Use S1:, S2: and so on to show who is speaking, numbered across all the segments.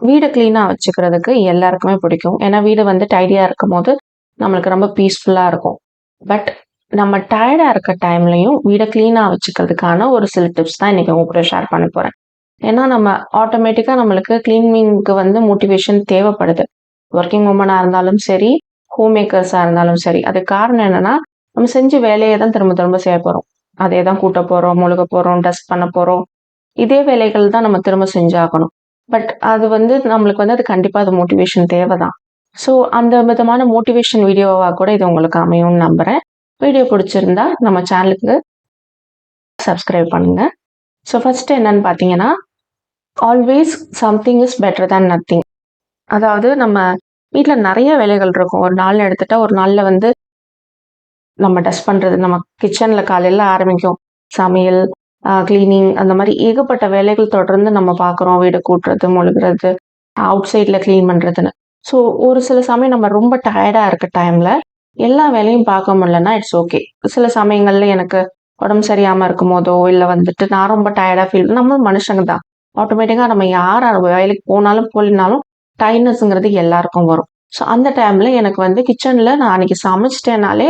S1: வீடை க்ளீனாக வச்சுக்கிறதுக்கு எல்லாருக்குமே பிடிக்கும். ஏன்னா வீடு வந்து டைடியாக இருக்கும் போது நம்மளுக்கு ரொம்ப பீஸ்ஃபுல்லாக இருக்கும். பட் நம்ம டயர்டாக இருக்க டைம்லையும் வீடை க்ளீனாக வச்சுக்கிறதுக்கான ஒரு சில டிப்ஸ் தான் இன்றைக்கி உங்க கூட ஷேர் பண்ண போகிறேன். ஏன்னா நம்ம ஆட்டோமேட்டிக்காக நம்மளுக்கு க்ளீனிங்க்கு வந்து மோட்டிவேஷன் தேவைப்படுது. ஒர்க்கிங் உமனாக இருந்தாலும் சரி, ஹோம் மேக்கர்ஸாக இருந்தாலும் சரி. அதுக்கு காரணம் என்னென்னா, நம்ம செஞ்ச வேலையை தான் திரும்ப திரும்ப செய்ய போகிறோம். அதே தான் கூட்ட போகிறோம், முழுக போகிறோம், டஸ்ட் பண்ண போகிறோம். இதே வேலைகள் தான் நம்ம திரும்ப செஞ்சாகணும். பட் அது வந்து நம்மளுக்கு வந்து அது கண்டிப்பாக அது மோட்டிவேஷன் தேவை தான். ஸோ அந்த விதமான மோட்டிவேஷன் வீடியோவாக கூட இது உங்களுக்கு அமையும்னு நம்புகிறேன். வீடியோ பிடிச்சிருந்தா நம்ம சேனலுக்கு சப்ஸ்கிரைப் பண்ணுங்கள். ஸோ ஃபஸ்ட்டு என்னன்னு பார்த்தீங்கன்னா, always something is better than nothing. அதாவது நம்ம வீட்டில் நிறைய வேலைகள் இருக்கும். ஒரு நாள் எடுத்துட்டா ஒரு நாளில் வந்து நம்ம டஸ்ட் பண்ணுறது, நம்ம கிச்சனில் காலையில் ஆரம்பிக்கும். சமையல், க்ளீனிங், அந்த மாதிரி ஏகப்பட்ட வேலைகள் தொடர்ந்து நம்ம பார்க்குறோம். வீடு கூட்டுறது, மொழுகிறது, அவுட் சைடில் க்ளீன் பண்ணுறதுன்னு. ஸோ ஒரு சில சமயம் நம்ம ரொம்ப டயர்டாக இருக்க டைமில் எல்லா வேலையும் பார்க்க முடியலன்னா இட்ஸ் ஓகே. சில சமயங்களில் எனக்கு உடம்பு சரியாமல் இருக்கும் போதோ, இல்லை வந்துட்டு நான் ரொம்ப டயர்டாக ஃபீல், நம்ம மனுஷங்க தான். ஆட்டோமேட்டிக்காக நம்ம யார் வேலைக்கு போனாலும் போலினாலும் டயர்ட்னஸ்ங்கிறது எல்லாருக்கும் வரும். ஸோ அந்த டைமில் எனக்கு வந்து கிச்சனில் நான் அன்றைக்கி சமைச்சிட்டேனாலே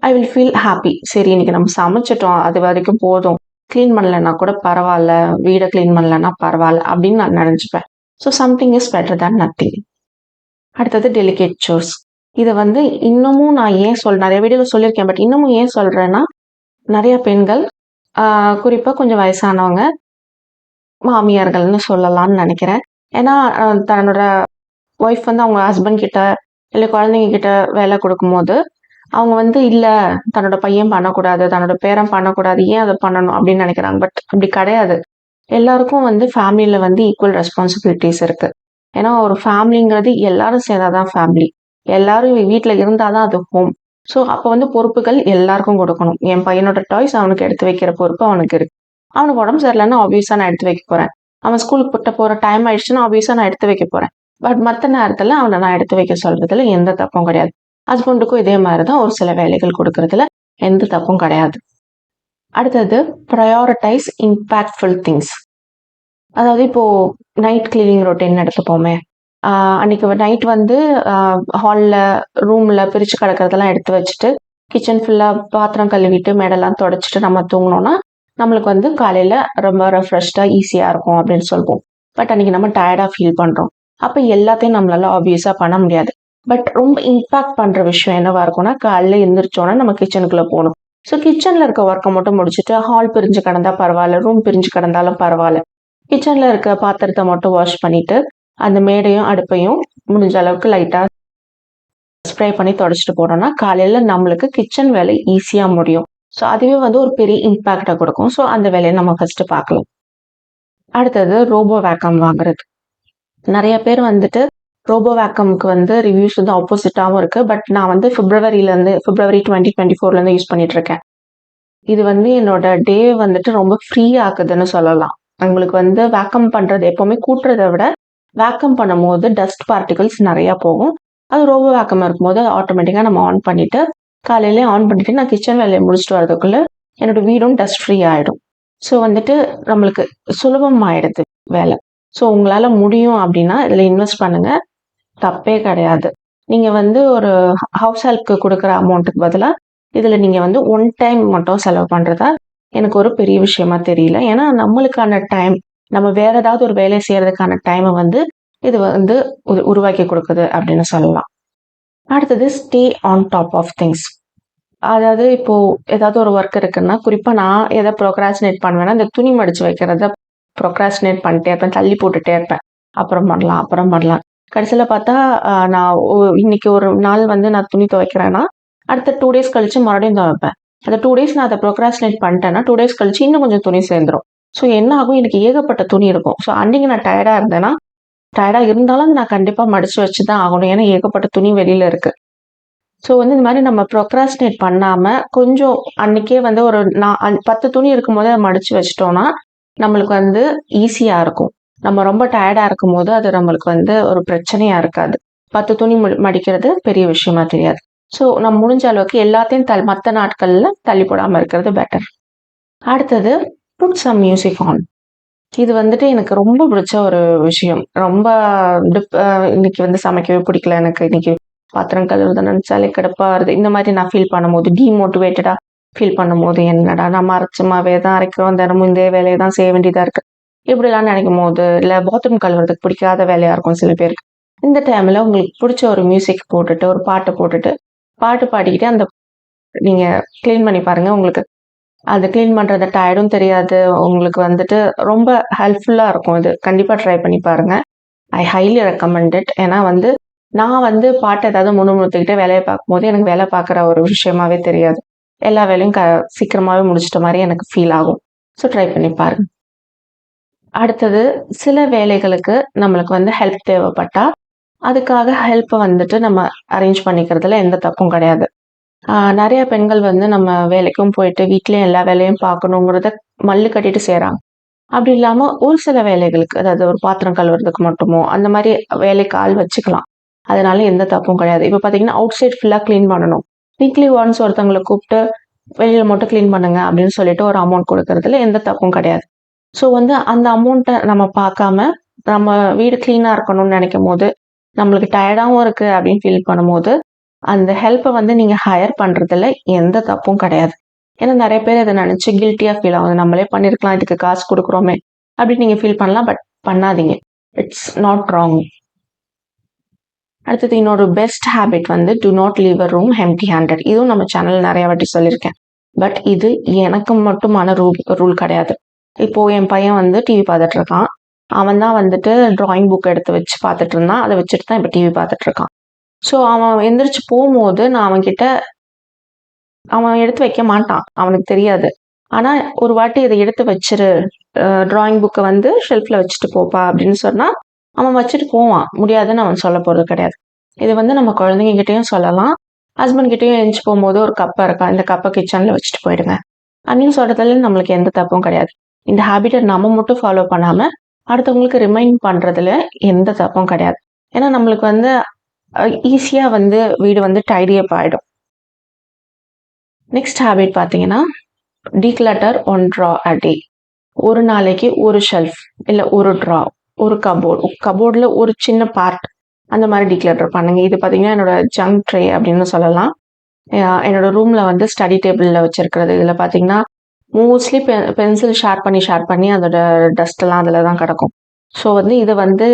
S1: ஐ வில் ஃபீல் ஹாப்பி. சரி, இன்னைக்கு நம்ம சமைச்சிட்டோம், அது வரைக்கும் போதும். க்ளீன் பண்ணலைன்னா கூட பரவாயில்ல, வீடை க்ளீன் பண்ணலைன்னா பரவாயில்ல அப்படின்னு நான் நினச்சிப்பேன். So something is better than nothing. அடுத்தது டெலிகேட் சோர்ஸ். இதை வந்து இன்னமும் நான் ஏன் நிறைய வீடியோவில் சொல்லியிருக்கேன். பட் இன்னமும் ஏன் சொல்கிறேன்னா, நிறைய பெண்கள், குறிப்பாக கொஞ்சம் வயசானவங்க, மாமியார்கள்னு சொல்லலாம்னு நினைக்கிறேன். ஏன்னா தன்னோட ஒய்ஃப் வந்து அவங்க ஹஸ்பண்ட் கிட்ட இல்லை குழந்தைங்க கிட்ட வேலை கொடுக்கும்போது அவங்க வந்து இல்லை, தன்னோட பையன் பண்ணக்கூடாது, தன்னோட பேரன் பண்ணக்கூடாது, ஏன் அதை பண்ணணும் அப்படின்னு நினைக்கிறாங்க. பட் அப்படி கிடையாது. எல்லாருக்கும் வந்து ஃபேமிலியில் வந்து ஈக்குவல் ரெஸ்பான்சிபிலிட்டிஸ் இருக்குது. ஏன்னா ஒரு ஃபேமிலிங்கிறது எல்லாரும் சேர்ந்தாதான் ஃபேமிலி. எல்லாரும் வீட்டில் இருந்தால் தான் அது ஹோம். ஸோ அப்போ வந்து பொறுப்புகள் எல்லாருக்கும் கொடுக்கணும். என் பையனோட டாய்ஸ் அவனுக்கு எடுத்து வைக்கிற பொறுப்பு அவனுக்கு இருக்கு. அவனுக்கு உடம்பு சரியில்லைன்னா ஆப்வியஸாக நான் எடுத்து வைக்க போகிறேன். அவன் ஸ்கூலுக்கு போட்ட போகிற டைம் ஆயிடுச்சுன்னா ஆப்வியஸாக நான் எடுத்து வைக்க போகிறேன். பட் மற்ற நேரத்தில் அவனை நான் எடுத்து வைக்க சொல்கிறதுல எந்த தப்பும் கிடையாது. ஹஸ்பண்டுக்கும் இதே மாதிரி தான் ஒரு சில வேலைகள் கொடுக்கறதுல எந்த தப்பும் கிடையாது. அடுத்தது ப்ரையாரிட்டைஸ் இம்பேக்ட்ஃபுல் திங்ஸ். அதாவது இப்போது நைட் கிளீனிங் ரொட்டீன் எடுத்துப்போமே. அன்றைக்கி நைட் வந்து ஹாலில், ரூமில் பிரித்து கிடக்கிறதெல்லாம் எடுத்து வச்சுட்டு கிச்சன் ஃபுல்லாக பாத்திரம் கழுவிட்டு மேடெல்லாம் தொடச்சிட்டு நம்ம தூங்கினோன்னா நம்மளுக்கு வந்து காலையில் ரொம்ப ரெஃப்ரெஷ்டாக ஈஸியாக இருக்கும் அப்படின்னு சொல்லுவோம். பட் அன்றைக்கி நம்ம டயர்டாக ஃபீல் பண்ணுறோம். அப்போ எல்லாத்தையும் நம்மளால ஆப்வியஸாக பண்ண முடியாது. பட் ரொம்ப இம்பேக்ட் பண்ணுற விஷயம் என்னவா இருக்கும்னா, காலையில் எழுந்திரிச்சோன்னா நம்ம கிச்சனுக்குள்ளே போகணும். ஸோ கிச்சனில் இருக்க ஒர்க்கை மட்டும் முடிச்சுட்டு ஹால் பிரிஞ்சு கிடந்தா பரவாயில்ல, ரூம் பிரிஞ்சு கிடந்தாலும் பரவாயில்ல, கிச்சனில் இருக்க பாத்திரத்தை மட்டும் வாஷ் பண்ணிவிட்டு அந்த மேடையும் அடுப்பையும் முடிஞ்ச அளவுக்கு லைட்டாக ஸ்ப்ரே பண்ணி தொடச்சிட்டு போனோம்னா காலையில் நம்மளுக்கு கிச்சன் வேலை ஈஸியாக முடியும். ஸோ அதுவே வந்து ஒரு பெரிய இம்பேக்டை கொடுக்கும். ஸோ அந்த வேலையை நம்ம ஃபஸ்ட்டு பார்க்கலாம். அடுத்தது ரோபோ வேக்கம் வாங்குறது. நிறைய பேர் வந்துட்டு ரோபோ வேக்கம்க்கு வந்து ரிவ்யூஸ் வந்து ஆப்போசிட்டாகவும் இருக்குது. பட் நான் வந்து பிப்ரவரி 2024 யூஸ் பண்ணிட்டு இருக்கேன். இது வந்து என்னோட டே வந்துட்டு ரொம்ப ஃப்ரீ ஆக்குதுன்னு சொல்லலாம். உங்களுக்கு வந்து வேக்கம் பண்ணுறது எப்போவுமே கூட்டுறதை விட வேக்கம் பண்ணும் போது டஸ்ட் பார்ட்டிகல்ஸ் நிறையா போகும். அது ரோபோ வேக்கம் இருக்கும்போது ஆட்டோமேட்டிக்காக நம்ம ஆன் பண்ணிவிட்டு காலையிலே ஆன் பண்ணிவிட்டு நான் கிச்சன் வேலையை முடிச்சுட்டு வரதுக்குள்ளே என்னோடய வீடும் டஸ்ட் ஃப்ரீ ஆகிடும். ஸோ வந்துட்டு நம்மளுக்கு சுலபமாகிடுது வேலை. ஸோ உங்களால் முடியும் அப்படின்னா இதில் இன்வெஸ்ட் பண்ணுங்கள், தப்பே கிடையாது. நீங்கள் வந்து ஒரு ஹவுஸ் ஹெல்ப்க்கு கொடுக்குற அமௌண்ட்டுக்கு பதிலாக இதில் நீங்கள் வந்து ஒன் டைம் மட்டும் செலவு பண்ணுறதா எனக்கு ஒரு பெரிய விஷயமா தெரியல. ஏன்னா நம்மளுக்கான டைம், நம்ம வேறு ஏதாவது ஒரு வேலை செய்கிறதுக்கான டைமை வந்து இது வந்து உருவாக்கி கொடுக்குது அப்படின்னு சொல்லலாம். அடுத்தது stay on top of things. அதாவது இப்போது ஏதாவது ஒரு ஒர்க் இருக்குன்னா, குறிப்பாக நான் எதை ப்ரோக்ராஸ்டினேட் பண்ணுவேன்னா, இந்த துணி மடித்து வைக்கிறத ப்ரோக்ராஸ்டினேட் பண்ணிட்டே இருப்பேன், தள்ளி போட்டுகிட்டே இருப்பேன். அப்புறம் பண்ணலாம். கடைசியில் பார்த்தா நான் இன்னைக்கு ஒரு நாள் வந்து நான் துணி துவைக்கிறேன்னா அடுத்த 2 days கழிச்சு மறுபடியும் துவைப்பேன். அந்த 2 days நான் அதை ப்ரோக்ராஸ்டினேட் பண்ணிட்டேன்னா 2 days கழிச்சு இன்னும் கொஞ்சம் துணி சேர்ந்துடும். ஸோ என்ன ஆகும், எனக்கு ஏகப்பட்ட துணி இருக்கும். ஸோ அன்றைக்கி நான் டயர்டாக இருந்தாலும் நான் கண்டிப்பாக மடித்து வச்சு தான் ஆகணும். ஏன்னா ஏகப்பட்ட துணி வெளியில் இருக்குது. ஸோ வந்து இந்த மாதிரி நம்ம ப்ரோக்ராஸ்டினேட் பண்ணாமல் கொஞ்சம் அன்றைக்கே வந்து ஒரு 10 துணி இருக்கும்போது அதை மடித்து வச்சிட்டோன்னா நம்மளுக்கு வந்து ஈஸியாக இருக்கும். நம்ம ரொம்ப டயர்டாக இருக்கும் போது அது நம்மளுக்கு வந்து ஒரு பிரச்சனையாக இருக்காது. 10 துணி மடிக்கிறது பெரிய விஷயமா தெரியாது. ஸோ நம்ம முடிஞ்ச அளவுக்கு எல்லாத்தையும் மற்ற நாட்களில் தள்ளி போடாமல் இருக்கிறது பெட்டர். அடுத்தது புட் சம் மியூசிக் ஆன். இது வந்துட்டு எனக்கு ரொம்ப பிடிச்ச ஒரு விஷயம். ரொம்ப இன்னைக்கு வந்து சமைக்கவே பிடிக்கல எனக்கு. இன்னைக்கு பாத்திரம் கழுவுறத நினைச்சாலே கடுப்பா வருது. இந்த மாதிரி நான் ஃபீல் பண்ணும்போது, டீமோட்டிவேட்டடா ஃபீல் பண்ணும்போது, என்னடா நம்ம அரைச்சமாவே தான் அரைக்கிறோம். தினமும் இதே வேலைய தான் செய்ய வேண்டியதா இருக்கு. இப்படிலாம் நினைக்கும்போது, இல்ல பாத்ரூம் கழுவுறதுக்கு பிடிக்காத வேலையா இருக்கும் சில பேருக்கு. இந்த டைம்ல உங்களுக்கு பிடிச்ச ஒரு மியூசிக் போட்டுட்டு, ஒரு பாட்ட போட்டுட்டு, பாட்டு பாடிக்கிட்டே அந்த நீங்க கிளீன் பண்ணி பாருங்க. உங்களுக்கு அது கிளீன் பண்றது டயர்டும் தெரியாது. உங்களுக்கு வந்துட்டு ரொம்ப ஹெல்ப்ஃபுல்லா இருக்கும் இது. கண்டிப்பா ட்ரை பண்ணி பாருங்க. ஐ ஹைலி ரெக்கமெண்ட் இட். ஏன்னா வந்து, நான் வந்து பாட்டு ஏதாவது முணுமுணுத்துக்கிட்டே வேலைய பார்க்கும்போது, எனக்கு வேலை பார்க்குற ஒரு விஷயமாவே தெரியாது. எல்லா வேலையும் சீக்கிரமாவே முடிச்சிட்ட மாரி எனக்கு ஃபீல் ஆகும். ஸோ ட்ரை பண்ணி பாருங்க. அடுத்தது, சில வேலைகளுக்கு நம்மளுக்கு வந்து ஹெல்ப் தேவைப்பட்டா, அதுக்காக ஹெல்ப்ப வந்துட்டு நம்ம அரேஞ்ச் பண்ணிக்கிறதுல எந்த தப்பும் கிடையாது. நெறைய பெண்கள் வந்து நம்ம வேலைக்கும் போயிட்டு, வீட்லயும் எல்லா வேலையும் பார்க்கணுங்கிறத மல்லு கட்டிட்டு செய்றாங்க. அப்படி இல்லாம ஒரு சில வேலைகளுக்கு, அதாவது ஒரு பாத்திரம் கழுவுறதுக்கு மட்டுமோ, அந்த மாரி வேலைக்கு ஆள் வச்சுக்கலாம். அதனால எந்த தப்பும் கிடையாது. இப்ப பார்த்தீங்கன்னா, அவுட் சைட் ஃபுல்லா கிளீன் பண்ணணும். வீக்லி ஒன்ஸ் ஒருத்தவங்கள கூப்ட்டு, வெளியில மட்டும் கிளீன் பண்ணுங்க அப்படின்னு சொல்லிட்டு ஒரு அமௌண்ட் குடுக்கறதுல எந்த தப்பும் கிடையாது. ஸோ வந்து அந்த அமௌண்ட்ட நம்ம பார்க்காம, நம்ம வீடு கிளீனா இருக்கணும்னு நெனைக்கும்போது, நம்மளுக்கு டயர்டாவும் இருக்கு அப்படின்னு ஃபீல் பண்ணும்போது, அந்த ஹெல்ப்ப வந்து நீங்க ஹையர் பண்றதுல எந்த தப்பும் கிடையாது. ஏன்னா நெறைய பேர் அத நெனச்சு கில்ட்டியா ஃபீல் ஆகுது. நம்மளே பண்ணியிருக்கலாம், இதுக்கு காசு குடுக்குறோமே அப்படின்னு நீங்க ஃபீல் பண்ணலாம். பட் பண்ணாதீங்க. It's not wrong. அடுத்தது இன்னொரு பெஸ்ட் ஹேபிட் வந்து to not leave a room empty handed. இதுவும் நம்ம சேனல்ல நெறைய வாட்டி சொல்லியிருக்கேன். பட் இது எனக்கு மட்டுமான ரூல் கிடையாது. இப்போ என் பையன் வந்து டிவி பார்த்துட்டு இருக்கான். அவன் தான் வந்துட்டு டிராயிங் புக் எடுத்து வச்சு பார்த்துட்டு இருந்தான். அத வச்சுட்டு தான் இப்ப டிவி பார்த்துட்டு இருக்கான். ஸோ அவன் எந்திரிச்சு போம்போது நான் அவன்கிட்ட அவன் எடுத்து வைக்க மாட்டான். அவனுக்கு தெரியாது. ஆனா, ஒரு வாட்டி இத எடுத்து வச்சுரு. டிராயிங் புக்க வந்து ஷெல்ஃப்ல வச்சுட்டு போப்பா அப்படின்னு சொன்னா, அவன் வச்சுட்டு போவான். முடியாதுன்னு அவன் சொல்லப் போறது கிடையாது. இது வந்து நம்ம குழந்தைங்க கிட்டயும் சொல்லலாம். ஹஸ்பண்ட் கிட்டயும் எந்திச்சு போம்போது ஒரு கப் இருக்கா, இந்த கப்ப கிச்சன்ல வச்சுட்டு போயிடுங்க. அப்படின்னு சொல்றதுல நம்மளுக்கு எந்த தப்பும் கிடையாது. இந்த ஹேபிட்ட நம்ம மட்டும் ஃபாலோ பண்ணாம, அடுத்தவங்களுக்கு ரிமைண்ட் பண்றதுல எந்த தப்பும் கிடையாது. ஏன்னா நம்மளுக்கு வந்து ஈஸியா வந்து வீடு வந்து டைடி அப் ஆயிடும். நெக்ஸ்ட் ஹேபிட் பார்த்தீங்கன்னா, டீக்ளட்டர் ஒன் ட்ரா அ டே. ஒரு நாளைக்கு ஒரு ஷெல்ஃப், இல்ல ஒரு ட்ரா, ஒரு கபோர்ட். கபோர்ட்ல ஒரு சின்ன பார்ட் அந்த மாரி டீக்ளட்டர் பண்ணுங்க. இது பார்த்தீங்கன்னா, என்னோட ஜங்க் ட்ரே அப்படின்னு சொல்லலாம். என்னோட ரூம்ல வந்து ஸ்டடி டேபிள்ல வச்சிருக்கிறது. இதுல பார்த்தீங்கன்னா, மோஸ்ட்லி பென்சில் ஷேர் பண்ணி அதோட டஸ்ட் எல்லாம் அதுல தான் கிடக்கும். ஸோ வந்து இத வந்து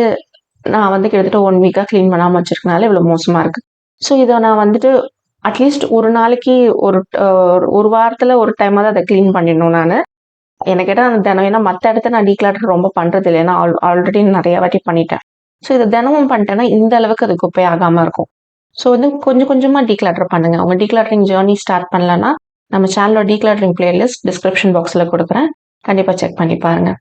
S1: நான் வந்து கிட்டத்தட்ட 1 வீக்கா கிளீன் பண்ணாம வச்சிருக்கனால இவ்வளோ மோசமா இருக்கு. ஸோ இத நான் வந்துட்டு அட்லீஸ்ட் ஒரு நாளைக்கு ஒரு வாரத்துல ஒரு டைமாவது அத கிளீன் பண்ணிடணும் நானு. என்ன கேட்டா அந்த தினம் ஏன்னா மத்த இடத்த நான் டீக்ளட்டர் ரொம்ப பண்றது இல்ல. ஏன்னா ஆல்ரெடி நெறைய வாட்டி பண்ணிட்டேன். ஸோ இத தினமும் பண்ணிட்டேன்னா இந்த அளவுக்கு அது குப்பை ஆகாம இருக்கும். ஸோ வந்து கொஞ்சம் கொஞ்சமா டீக்ளட்டர் பண்ணுங்க. உங்க டீக்ளட்டரிங் ஜர்னி ஸ்டார்ட் பண்ணலன்னா, நம்ம சேனலோட டீக்ளட்டரிங் பிளேலிஸ்ட் டிஸ்கிரிப்ஷன் பாக்ஸ்ல குடுக்குறேன். கண்டிப்பா செக் பண்ணி பாருங்க.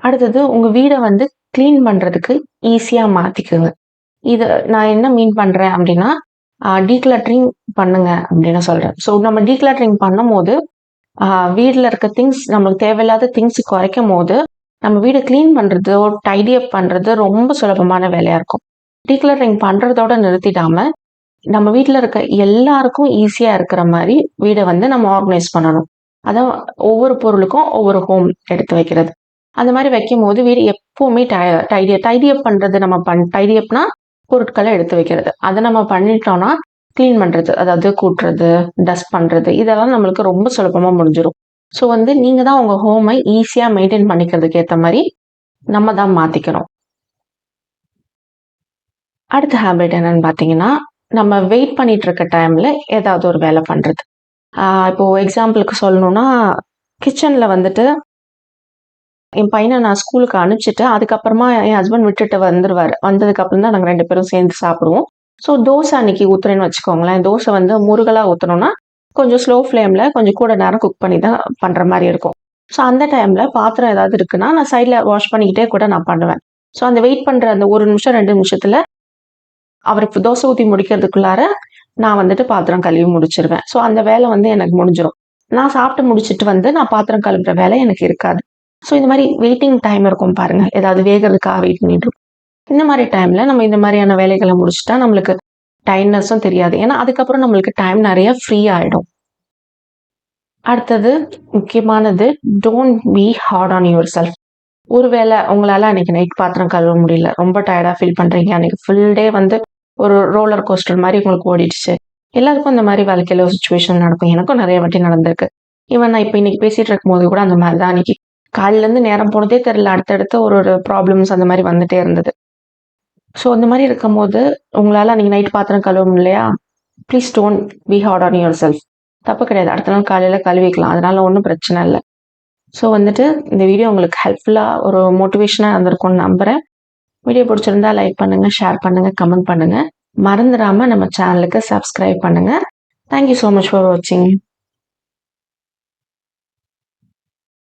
S1: அடுத்தது உங்க வீட வந்து கிளீன் பண்றதுக்கு ஈஸியா மாத்திக்குங்க. இத நான் என்ன மீன் பண்றேன் அப்டின்னா, டீக்ளட்டரிங் பண்ணுங்க அப்டின்னு சொல்றேன். ஸோ நம்ம டீக்ளட்டரிங் பண்ணும்போது, வீட்ல இருக்க திங்ஸ் நம்மளுக்கு தேவையில்லாத திங்ஸ் குறைக்கும்போது, நம்ம வீட கிளீன் பண்றதோ, டைடி அப் பண்றது ரொம்ப சுலபமான வேலையா இருக்கும். டீக்ளட்டரிங் பண்றதோட நிறுத்திடாம, நம்ம வீட்ல இருக்க எல்லாருக்கும் ஈஸியா இருக்கிற மாரி வீட வந்து நம்ம ஆர்கனைஸ் பண்ணணும். அதான் ஒவ்வொரு பொருளுக்கும் ஒவ்வொரு ஹோம் எடுத்து வைக்கிறது. அந்த மாரி வைக்கும்போது வீடு எப்பவுமே டைடி அப் பண்றது நம்ம டைடி அப்னா பொருட்கள எடுத்து வைக்கிறது. அத நம்ம பண்ணிட்டோம்னா, கிளீன் பண்றது, அதாவது கூட்டுறது, டஸ்ட் பண்றது இதெல்லாம் நம்மளுக்கு ரொம்ப சுலபமா முடிஞ்சிரும். ஸோ வந்து நீங்க தான் உங்க ஹோம ஈஸியா மெயின்டெயின் பண்ணிக்கிறதுக்கு ஏத்த மாரி நம்ம தான் மாத்திக்கணும். அடுத்த ஹேபிட் என்னன்னு பார்த்தீங்கன்னா, நம்ம வெயிட் பண்ணிட்டு இருக்க டைம்ல ஏதாவது ஒரு வேல பண்றது. இப்போ எக்ஸாம்பிளுக்கு சொல்லணும்னா, கிச்சன்ல வந்துட்டு என் பையன நான் ஸ்கூலுக்கு அனுப்பிச்சுட்டு, அதுக்கப்புறமா என் ஹஸ்பண்ட் விட்டுட்டு வந்துருவாரு. வந்ததுக்கு அப்புறம் தான் நாங்க 2 பேரும் சேர்ந்து சாப்பிடுவோம். ஸோ தோசை அன்னைக்கு ஊத்துறேன்னு வச்சுக்கோங்களேன். தோசை வந்து முறுகலா ஊத்தணும்னா, கொஞ்சம் ஸ்லோ ஃப்ளேம்ல கொஞ்சம் கூட நேரம் குக் பண்ணி தான் பண்ற மாரி இருக்கும். ஸோ அந்த டைம்ல பாத்திரம் ஏதாவது இருக்குன்னா, நான் சைட்ல வாஷ் பண்ணிக்கிட்டே கூட நான் பண்ணுவேன். ஸோ அந்த வெயிட் பண்ற அந்த 1 நிமிஷம், 2 நிமிஷத்துல அவருக்கு தோசை ஊத்தி முடிக்கிறதுக்குள்ளார நான் வந்துட்டு பாத்திரம் கழுவி முடிச்சிருவேன். ஸோ அந்த வேலை வந்து எனக்கு முடிஞ்சிரும். நான் சாப்பிட்டு முடிச்சுட்டு வந்து நான் பாத்திரம் கழுவுற வேலை எனக்கு இருக்காது. ஸோ இந்த மாரி வெயிட்டிங் டைம் இருக்கும் பாருங்க. ஏதாவது வேகறதுக்காக வெயிட் பண்ணிட்டு இருப்போம். இந்த மாரி டைம்ல நம்ம இந்த மாரியான வேலைகள முடிச்சுட்டா நம்மளுக்கு டயர்ட்னஸும் தெரியாது. ஏன்னா அதுக்கப்புறம் நம்மளுக்கு டைம் நெறைய ஃப்ரீ ஆயிடும். அடுத்தது முக்கியமானது don't be hard on yourself. ஒருவேளை உங்களால அன்னைக்கு நைட் பாத்திரம் கழுவ முடியல, ரொம்ப டயர்டா ஃபீல் பண்றீங்க, அன்னைக்கு ஃபுல் டே வந்து ஒரு ரோலர் கோஸ்டர் மாதிரி உங்களுக்கு ஓடிடுச்சு. எல்லாருக்கும் இந்த மாதிரி வாழ்க்கையில ஒரு சுச்சுவேஷன் நடக்கும். எனக்கும் நிறைய வாட்டி நடந்திருக்கு. ஈவன் நான் இப்போ இன்னைக்கு பேசிட்டு இருக்கும்போது கூட அந்த மாதிரி தான் அன்னைக்கு காலையில இருந்து நேரம் போனதே தெரியல. அடுத்தடுத்த ஒரு ஒரு ப்ராப்ளம்ஸ் அந்த மாதிரி வந்துட்டே இருந்தது. ஸோ அந்த மாதிரி இருக்கும்போது உங்களால அன்னைக்கு நைட் பாத்திரம் கழுவ முடியலையா, please don't be hard on yourself. தப்பு கிடையாது. அடுத்த நாள் காலையில கழுவிக்கலாம். அதனால ஒன்றும் பிரச்சனை இல்லை. ஸோ வந்துட்டு இந்த வீடியோ உங்களுக்கு ஹெல்ப்ஃபுல்லாக ஒரு மோட்டிவேஷனாக இருந்திருக்கும்னு நம்புகிறேன். வீடியோ பிடிச்சிருந்தா லைக் பண்ணுங்கள், ஷேர் பண்ணுங்கள், கமெண்ட் பண்ணுங்கள். மறந்துடாமல் நம்ம சேனலுக்கு சப்ஸ்கிரைப் பண்ணுங்கள். தேங்க்யூ ஸோ மச் ஃபார் வாட்சிங்.